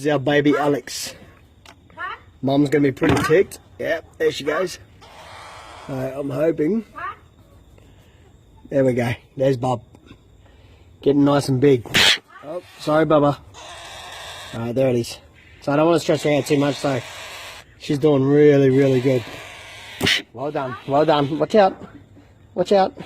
is our baby Alex. Mum's going to be pretty ticked. Yep, there she goes. I'm hoping. There we go. There's Bub. Getting nice and big. Oh, sorry, Bubba. Alright, there it is. So I don't want to stretch her out too much, so she's doing really, really good. Well done. Well done. Watch out. Watch out.